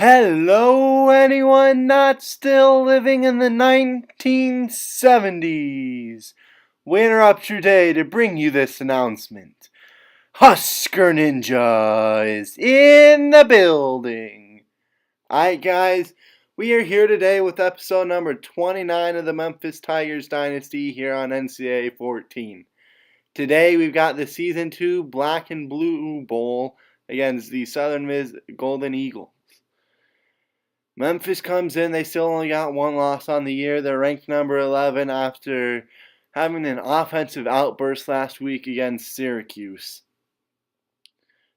Hello, anyone not still living in the 1970s. We interrupt your day to bring you this announcement. Husker Ninja is in the building. Alright, guys, we are here today with episode number 29 of the Memphis Tigers Dynasty here on NCAA 14. Today we've got the Season 2 Black and Blue Bowl against the Southern Miss Golden Eagles. Memphis comes in, they still only got one loss on the year. They're ranked number 11 after having an offensive outburst last week against Syracuse.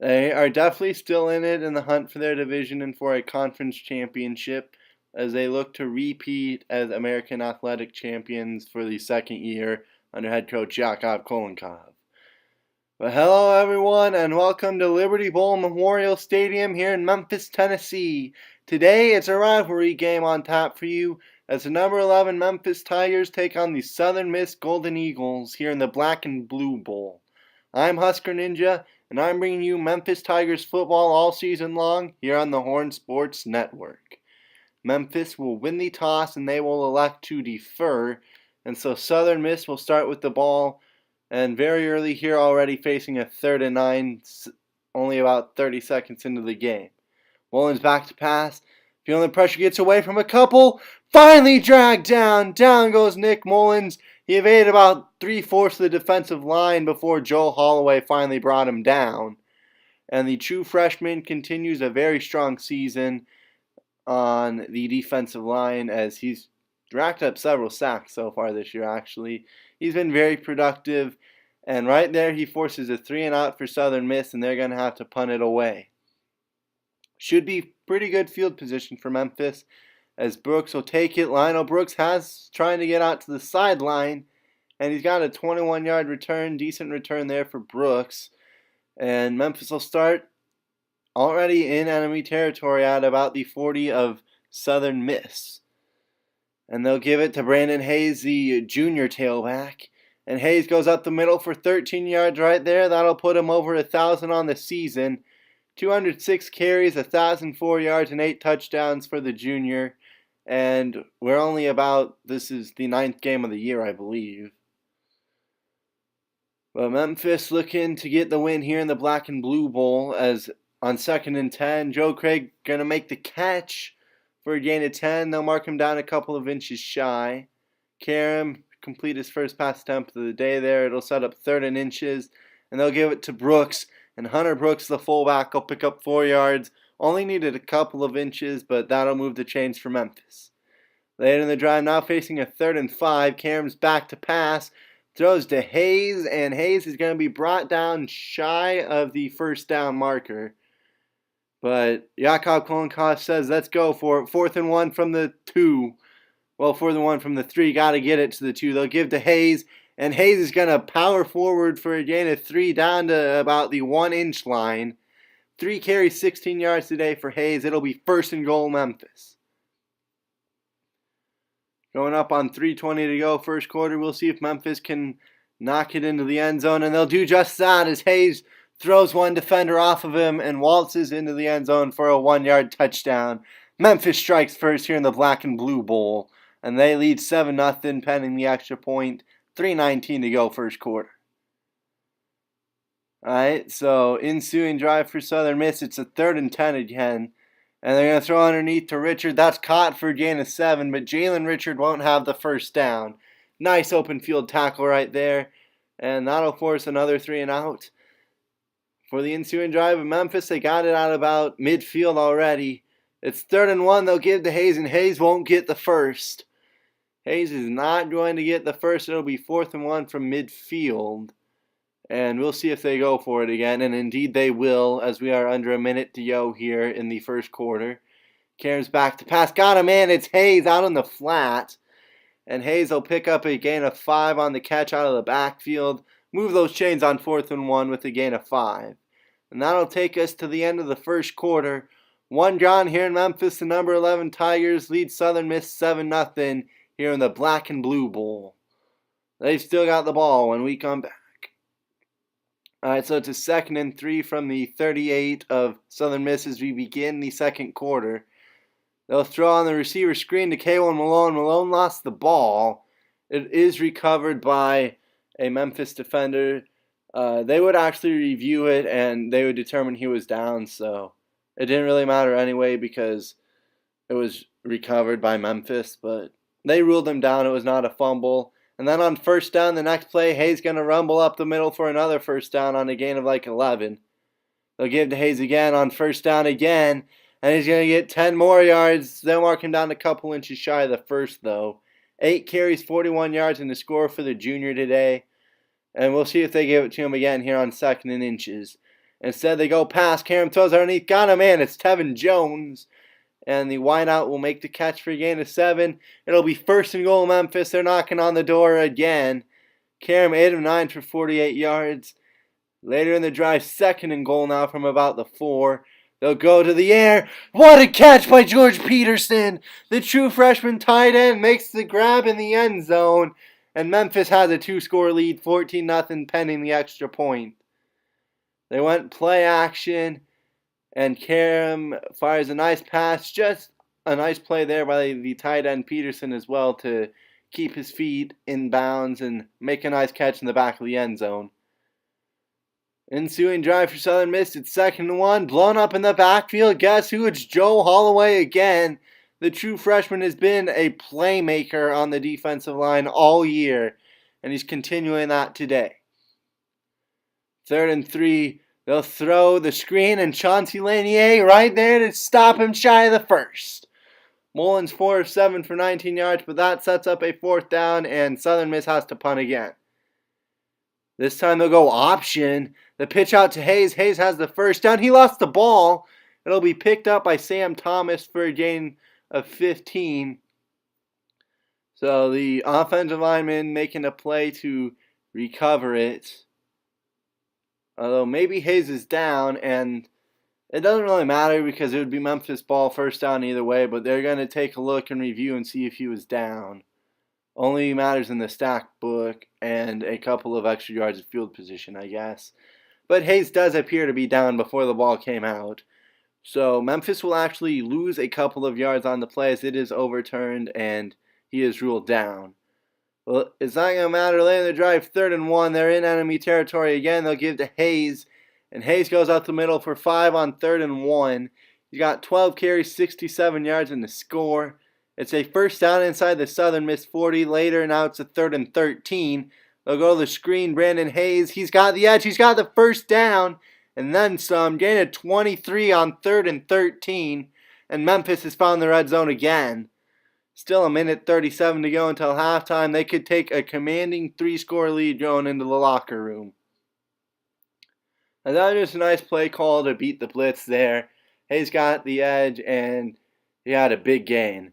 They are definitely still in it in the hunt for their division and for a conference championship as they look to repeat as American Athletic champions for the second year under head coach Yakov Kolenkov. Well, hello everyone and welcome to Liberty Bowl Memorial Stadium here in Memphis, Tennessee. Today it's a rivalry game on tap for you as the number 11 Memphis Tigers take on the Southern Miss Golden Eagles here in the Black and Blue Bowl. I'm Husker Ninja and I'm bringing you Memphis Tigers football all season long here on the Horn Sports Network. Memphis will win the toss and they will elect to defer, and so Southern Miss will start with the ball and very early here already facing a 3rd and 9, only about 30 seconds into the game. Mullins back to pass. Feeling the pressure, gets away from a couple. Finally dragged down. Down goes Nick Mullins. He evaded about 3/4 of the defensive line before Joe Holloway finally brought him down. And the true freshman continues a very strong season on the defensive line as he's racked up several sacks so far this year, actually. He's been very productive. And right there, he forces a 3-and-out for Southern Miss, and they're going to have to punt it away. Should be pretty good field position for Memphis as Brooks will take it. Lionel Brooks has trying to get out to the sideline, and he's got a 21-yard return, decent return there for Brooks. And Memphis will start already in enemy territory at about the 40 of Southern Miss. And they'll give it to Brandon Hayes, the junior tailback. And Hayes goes up the middle for 13 yards right there. That'll put him over 1,000 on the season. 206 carries, 1,004 yards, and 8 touchdowns for the junior. And we're only about, this is the 9th game of the year, I believe. But Memphis looking to get the win here in the Black and Blue Bowl as on 2nd and 10, Joe Craig going to make the catch for a gain of 10. They'll mark him down a couple of inches shy. Karam complete his first pass attempt of the day there. It'll set up 3rd and inches, and they'll give it to Brooks. And Hunter Brooks, the fullback, will pick up 4 yards. Only needed a couple of inches, but that'll move the chains for Memphis. Later in the drive, now facing a 3rd and 5. Karam's back to pass. Throws to Hayes, and Hayes is going to be brought down shy of the first down marker. But Yakov Kolenkov says, let's go for it. 4th and 1 from the 2. Well, 4th and 1 from the 3. Got to get it to the 2. They'll give to Hayes. And Hayes is going to power forward for a gain of 3 down to about the 1-inch line. 3 carries, 16 yards today for Hayes. It'll be 1st and goal Memphis. Going up on 3:20 to go, first quarter. We'll see if Memphis can knock it into the end zone. And they'll do just that as Hayes throws one defender off of him and waltzes into the end zone for a 1-yard touchdown. Memphis strikes first here in the Black and Blue Bowl. And they lead 7-0 pending the extra point. 3:19 to go first quarter. Alright, so ensuing drive for Southern Miss. It's a 3rd and 10 again. And they're going to throw underneath to Richard. That's caught for a gain of 7, but Jalen Richard won't have the first down. Nice open field tackle right there. And that'll force another 3-and-out. For the ensuing drive of Memphis, they got it out about midfield already. It's 3rd and 1. They'll give to Hayes, and Hayes won't get the first. Hayes is not going to get the first. It'll be 4th and 1 from midfield. And we'll see if they go for it again. And indeed they will, as we are under a minute to go here in the first quarter. Karen's back to pass. Got him in. It's Hayes out on the flat. And Hayes will pick up a gain of 5 on the catch out of the backfield. Move those chains on 4th and 1 with a gain of 5. And that'll take us to the end of the first quarter. 1 gone here in Memphis. The number 11 Tigers lead Southern Miss 7-0. Here in the Black and Blue Bowl. They've still got the ball when we come back. Alright, so it's a 2nd and 3 from the 38 of Southern Miss as we begin the second quarter. They'll throw on the receiver screen to K1 Malone. Malone lost the ball. It is recovered by a Memphis defender. They would actually review it and they would determine he was down, so it didn't really matter anyway because it was recovered by Memphis, but they ruled him down. It was not a fumble. And then on first down, the next play, Hayes going to rumble up the middle for another first down on a gain of like 11. They'll give to Hayes again on first down again, and he's going to get 10 more yards. They'll mark him down a couple inches shy of the first, though. 8 carries, 41 yards in the score for the junior today. And we'll see if they give it to him again here on 2nd and inches. Instead, they go past. Karam throws underneath. Got him in. It's Tevin Jones. And the wideout will make the catch for a gain of 7. It'll be 1st and goal Memphis. They're knocking on the door again. Karam 8 of 9 for 48 yards. Later in the drive, 2nd and goal now from about the 4. They'll go to the air. What a catch by George Peterson. The true freshman tight end makes the grab in the end zone. And Memphis has a 2-score lead, 14-0 pending the extra point. They went play action. And Karam fires a nice pass. Just a nice play there by the tight end Peterson as well to keep his feet in bounds and make a nice catch in the back of the end zone. Ensuing drive for Southern Miss. It's 2nd and 1. Blown up in the backfield. Guess who? It's Joe Holloway again. The true freshman has been a playmaker on the defensive line all year. And he's continuing that today. 3rd and 3. They'll throw the screen, and Chauncey Lanier right there to stop him shy of the first. Mullins 4 of 7 for 19 yards, but that sets up a 4th down, and Southern Miss has to punt again. This time they'll go option. The pitch out to Hayes. Hayes has the first down. He lost the ball. It'll be picked up by Sam Thomas for a gain of 15. So the offensive lineman making a play to recover it. Although maybe Hayes is down, and it doesn't really matter because it would be Memphis ball 1st down either way, but they're going to take a look and review and see if he was down. Only matters in the stack book and a couple of extra yards of field position, I guess. But Hayes does appear to be down before the ball came out. So Memphis will actually lose a couple of yards on the play as it is overturned and he is ruled down. Well, it's not going to matter. Later in the drive, 3rd and 1. They're in enemy territory again. They'll give to Hayes. And Hayes goes out the middle for 5 on 3rd and 1. He's got 12 carries, 67 yards in the score. It's a 1st down inside the Southern Miss 40. Later, now it's a 3rd and 13. They'll go to the screen. Brandon Hayes. He's got the edge. He's got the 1st down. And then some. Gain of 23 on 3rd and 13. And Memphis has found the red zone again. Still a minute 37 to go until halftime. They could take a commanding 3-score lead going into the locker room. And that was just a nice play call to beat the blitz there. Hayes got the edge and he had a big gain.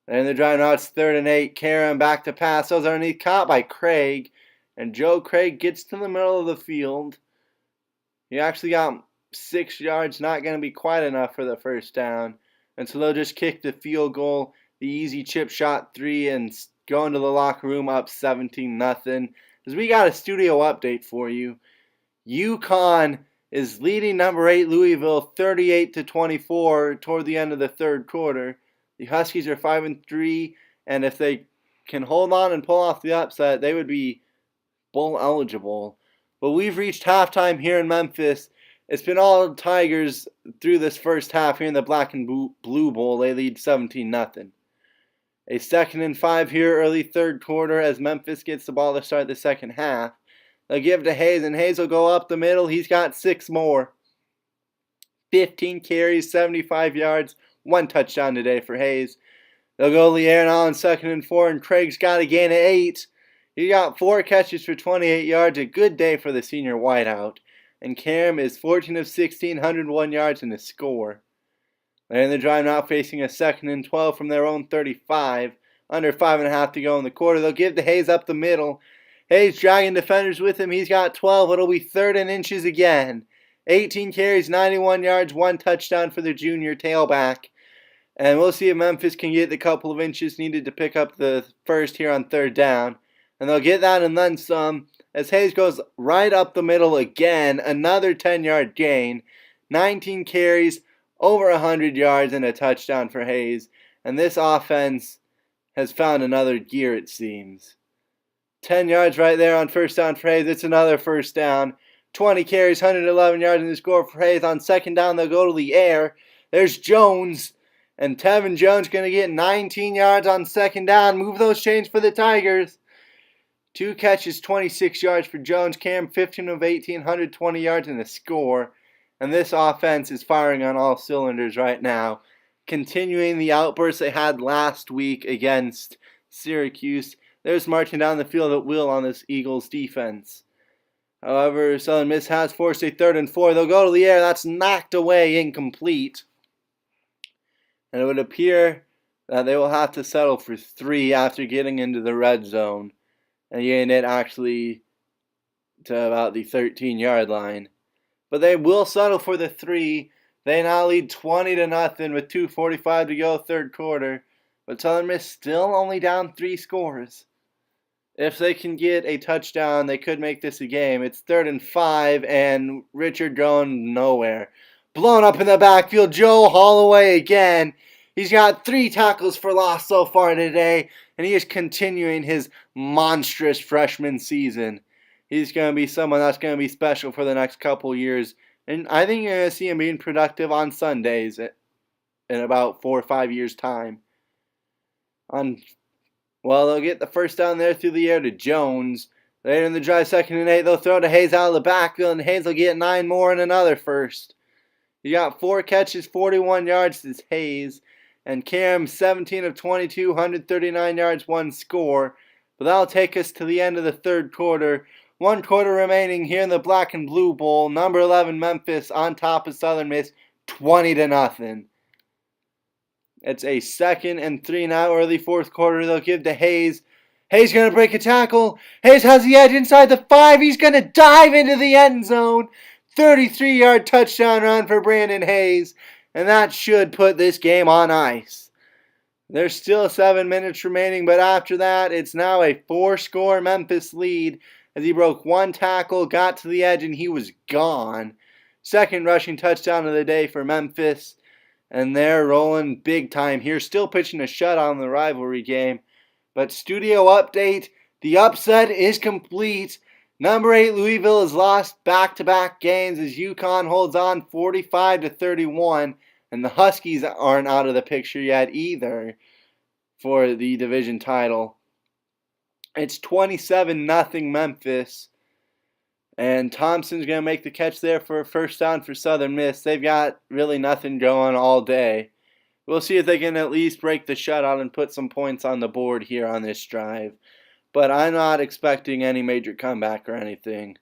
And the drive now it's 3rd and 8. Karam back to pass. Those are underneath, caught by Craig. And Joe Craig gets to the middle of the field. He actually got 6 yards. Not going to be quite enough for the 1st down. And so they'll just kick the field goal. The easy chip shot 3 and go into the locker room up 17-0. Because we got a studio update for you. UConn is leading number 8 Louisville 38-24 toward the end of the 3rd quarter. The Huskies are 5-3, and if they can hold on and pull off the upset, they would be bowl eligible. But we've reached halftime here in Memphis. It's been all Tigers through this first half here in the Black and Blue Bowl. They lead 17-0. A 2nd and 5 here, early 3rd quarter, as Memphis gets the ball to start the second half. They'll give to Hayes, and Hayes will go up the middle. He's got 6 more. 15 carries, 75 yards, 1 touchdown today for Hayes. They'll go to the air now on 2nd and 4, and Craig's got a gain of 8. He got 4 catches for 28 yards. A good day for the senior wideout. And Karam is 14 of 16, 101 yards in the score. They're in the drive now facing a 2nd and 12 from their own 35. Under 5.5 to go in the quarter. They'll give to Hayes up the middle. Hayes dragging defenders with him. He's got 12. It'll be 3rd and inches again. 18 carries, 91 yards, 1 touchdown for the junior tailback. And we'll see if Memphis can get the couple of inches needed to pick up the first here on 3rd down. And they'll get that and then some, as Hayes goes right up the middle again. Another 10-yard gain. 19 carries, over 100 yards, and a touchdown for Hayes. And this offense has found another gear, it seems. 10 yards right there on first down for Hayes. It's another first down. 20 carries, 111 yards in the score for Hayes. On second down, they'll go to the air. There's Jones. And Tevin Jones going to get 19 yards on second down. Move those chains for the Tigers. 2 catches, 26 yards for Jones. Cam, 15 of 18, 120 yards and a score. And this offense is firing on all cylinders right now, continuing the outbursts they had last week against Syracuse. They're just marching down the field at will on this Eagles defense. However, Southern Miss has forced a 3rd and 4. They'll go to the air. That's knocked away, incomplete. And it would appear that they will have to settle for 3 after getting into the red zone and getting it actually to about the 13-yard line. But they will settle for the 3. They now lead 20-0 with 2:45 to go, third quarter. But Southern Miss still only down 3 scores. If they can get a touchdown, they could make this a game. It's 3rd and 5, and Richard going nowhere. Blown up in the backfield, Joe Holloway again. He's got 3 tackles for loss so far today, and he is continuing his monstrous freshman season. He's going to be someone that's going to be special for the next couple years. And I think you're going to see him being productive on Sundays in about 4 or 5 years' time. They'll get the first down there through the air to Jones. Later in the drive, 2nd and 8, they'll throw to Hayes out of the backfield, and Hayes will get 9 more and another first. He got 4 catches, 41 yards to Hayes. And Cam, 17 of 22, 139 yards, 1 score. But that'll take us to the end of the third quarter. 1 quarter remaining here in the Black and Blue Bowl. Number 11 Memphis on top of Southern Miss, 20-0. It's a 2nd and 3 now, early fourth quarter. They'll give to Hayes. Hayes going to break a tackle. Hayes has the edge inside the 5. He's going to dive into the end zone. 33-yard touchdown run for Brandon Hayes. And that should put this game on ice. There's still 7 minutes remaining, but after that, it's now a 4-score Memphis lead as he broke 1 tackle, got to the edge, and he was gone. 2nd rushing touchdown of the day for Memphis. And they're rolling big time here. Still pitching a shutout in the rivalry game. But studio update, the upset is complete. Number 8 Louisville has lost back-to-back games as UConn holds on 45-31. And the Huskies aren't out of the picture yet either for the division title. It's 27-0 Memphis. And Thompson's going to make the catch there for a first down for Southern Miss. They've got really nothing going all day. We'll see if they can at least break the shutout and put some points on the board here on this drive. But I'm not expecting any major comeback or anything.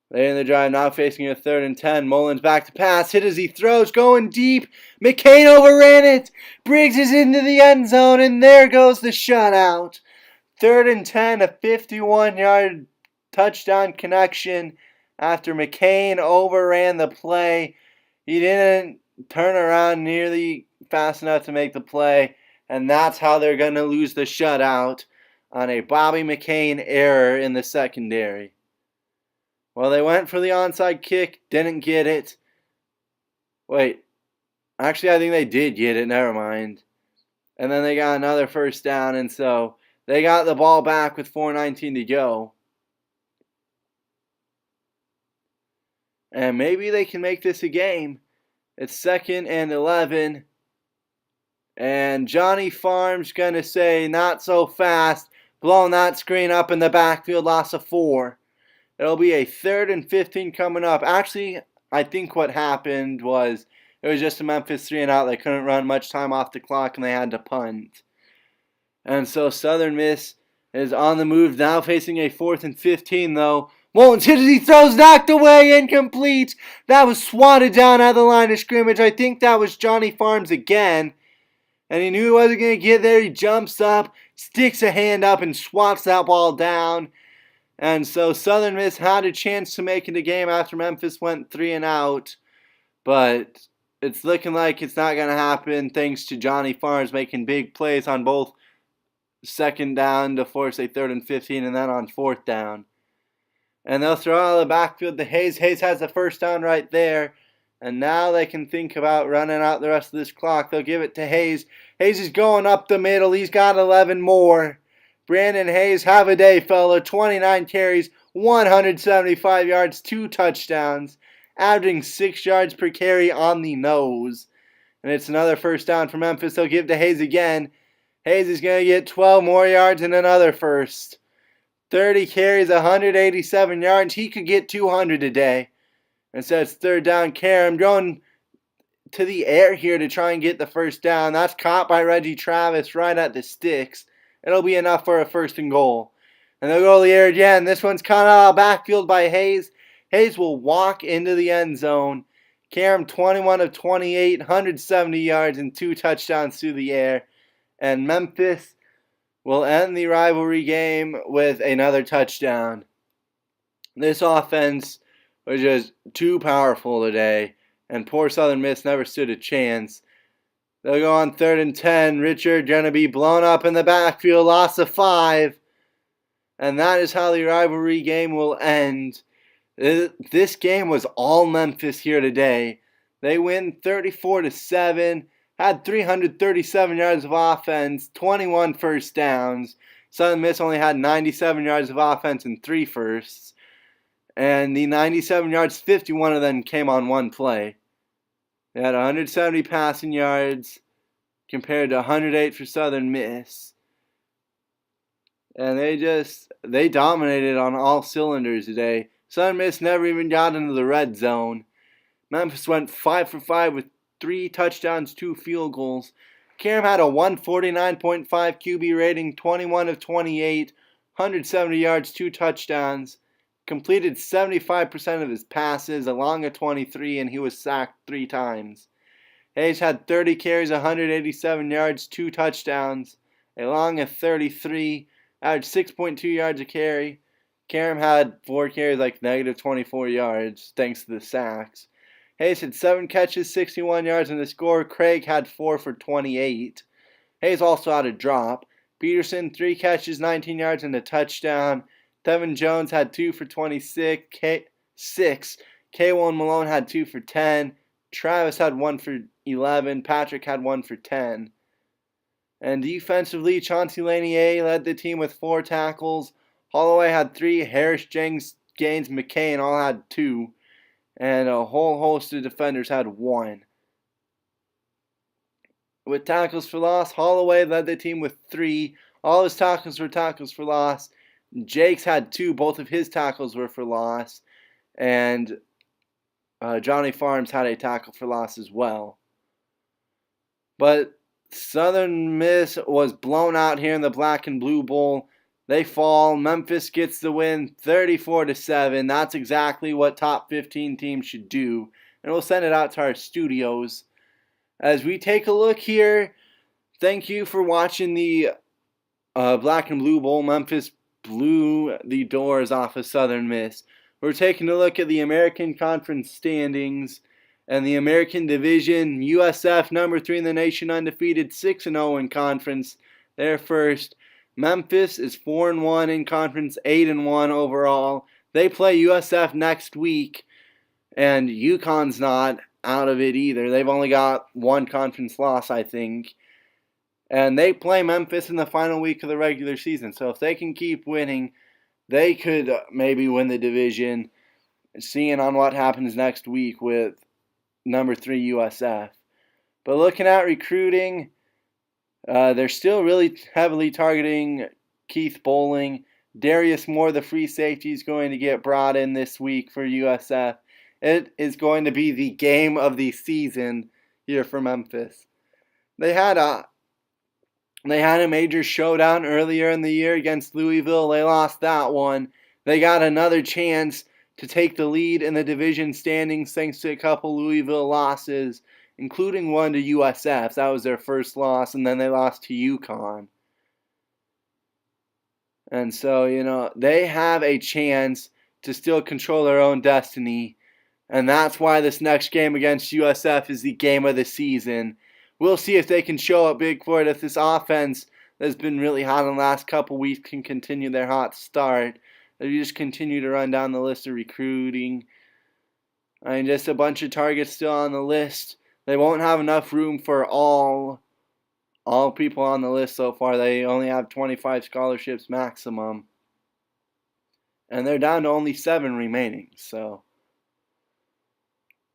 Later in the drive, now facing a 3rd and 10. Mullins back to pass. Hit as he throws. Going deep. McCain overran it. Briggs is into the end zone. And there goes the shutout. 3rd and 10. A 51-yard touchdown connection after McCain overran the play. He didn't turn around nearly fast enough to make the play. And that's how they're going to lose the shutout on a Bobby McCain error in the secondary. Well, they went for the onside kick, didn't get it. Wait, actually I think they did get it, never mind. And then they got another first down, and so they got the ball back with 4:19 to go. And maybe they can make this a game. It's 2nd and 11. And Johnny Farm's going to say, not so fast. Blowing that screen up in the backfield, loss of 4. It'll be a 3rd and 15 coming up. Actually, I think what happened was it was just a Memphis 3-and-out. They couldn't run much time off the clock, and they had to punt. And so Southern Miss is on the move now, facing a 4th and 15, though. Mullins hit as he throws, knocked away, incomplete. That was swatted down at the line of scrimmage. I think that was Johnny Farms again. And he knew he wasn't going to get there. He jumps up, sticks a hand up, and swats that ball down. And so Southern Miss had a chance to make it a game after Memphis went 3-and-out. But it's looking like it's not going to happen thanks to Johnny Farms making big plays on both second down to force a 3rd and 15, and then on 4th down. And they'll throw out of the backfield to Hayes. Hayes has the first down right there. And now they can think about running out the rest of this clock. They'll give it to Hayes. Hayes is going up the middle. He's got 11 more. Brandon Hayes, have a day, fella. 29 carries, 175 yards, 2 touchdowns, averaging 6 yards per carry on the nose. And it's another first down for Memphis. They'll give to Hayes again. Hayes is going to get 12 more yards and another first. 30 carries, 187 yards. He could get 200 today. And so it's 3rd down. Karam going to the air here to try and get the first down. That's caught by Reggie Travis right at the sticks. It'll be enough for a 1st and goal. And they'll go to the air again. This one's caught out of the backfield by Hayes. Hayes will walk into the end zone. Karam 21 of 28, 170 yards and 2 touchdowns through the air. And Memphis will end the rivalry game with another touchdown. This offense was just too powerful today, and poor Southern Miss never stood a chance. They'll go on 3rd and 10. Richard going to be blown up in the backfield, loss of 5. And that is how the rivalry game will end. This game was all Memphis here today. They win 34-7. Had 337 yards of offense, 21 first downs. Southern Miss only had 97 yards of offense and 3 firsts. And the 97 yards, 51 of them came on one play. They had 170 passing yards compared to 108 for Southern Miss. And they dominated on all cylinders today. Southern Miss never even got into the red zone. Memphis went 5 for 5 with 3 touchdowns, 2 field goals. Karam had a 149.5 QB rating, 21 of 28, 170 yards, 2 touchdowns. Completed 75% of his passes, along a 23, and he was sacked 3 times. Hayes had 30 carries, 187 yards, 2 touchdowns, along a 33, averaged 6.2 yards a carry. Karam had 4 carries, like negative 24 yards, thanks to the sacks. Hayes had 7 catches, 61 yards, and a score. Craig had 4 for 28. Hayes also had a drop. Peterson, 3 catches, 19 yards, and a touchdown. Devin Jones had 2 for 26. K1 Malone had 2 for 10. Travis had 1 for 11. Patrick had 1 for 10. And defensively, Chauncey Lanier led the team with 4 tackles. Holloway had 3. Harris, Gaines, McCain all had 2. And a whole host of defenders had 1. With tackles for loss, Holloway led the team with 3. All his tackles were tackles for loss. Jakes had 2. Both of his tackles were for loss. And Johnny Farms had a tackle for loss as well. But Southern Miss was blown out here in the Black and Blue Bowl. They fall. Memphis gets the win 34-7. That's exactly what top 15 teams should do. And we'll send it out to our studios. As we take a look here, thank you for watching the Black and Blue Bowl. Memphis blew the doors off of Southern Miss. We're taking a look at the American Conference standings and the American Division. USF, number 3 in the nation, undefeated, 6-0 in conference. They're first. Memphis is 4-1 in conference, 8-1 overall. They play USF next week, and UConn's not out of it either. They've only got 1 conference loss, I think. And they play Memphis in the final week of the regular season. So if they can keep winning, they could maybe win the division, seeing on what happens next week with number 3 USF. But looking at recruiting, they're still really heavily targeting Keith Bowling. Darius Moore, the free safety, is going to get brought in this week for USF. It is going to be the game of the season here for Memphis. They had a major showdown earlier in the year against Louisville. They lost that one. They got another chance to take the lead in the division standings thanks to a couple Louisville losses, including one to USF. That was their first loss, and then they lost to UConn. And so, they have a chance to still control their own destiny. And that's why this next game against USF is the game of the season. We'll see if they can show up big for it, if this offense that's been really hot in the last couple weeks can continue their hot start. If you just continue to run down the list of recruiting, I mean, just a bunch of targets still on the list. They won't have enough room for all people on the list so far. They only have 25 scholarships maximum. And they're down to only 7 remaining. So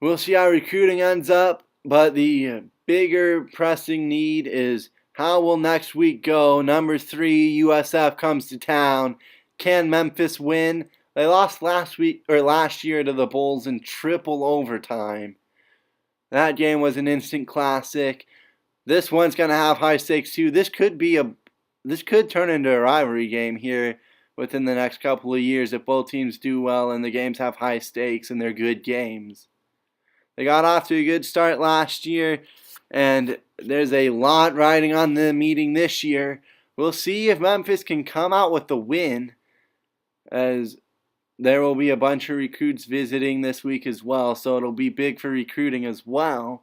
we'll see how recruiting ends up. But the bigger pressing need is how will next week go? Number 3, USF comes to town. Can Memphis win? They lost last year to the Bulls in triple overtime. That game was an instant classic. This one's gonna have high stakes too. This could turn into a rivalry game here within the next couple of years if both teams do well and the games have high stakes and they're good games. They got off to a good start last year, and there's a lot riding on the meeting this year. We'll see if Memphis can come out with the win, as there will be a bunch of recruits visiting this week as well, so it'll be big for recruiting as well.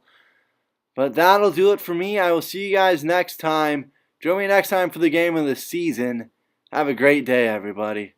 But that'll do it for me. I will see you guys next time. Join me next time for the game of the season. Have a great day, everybody.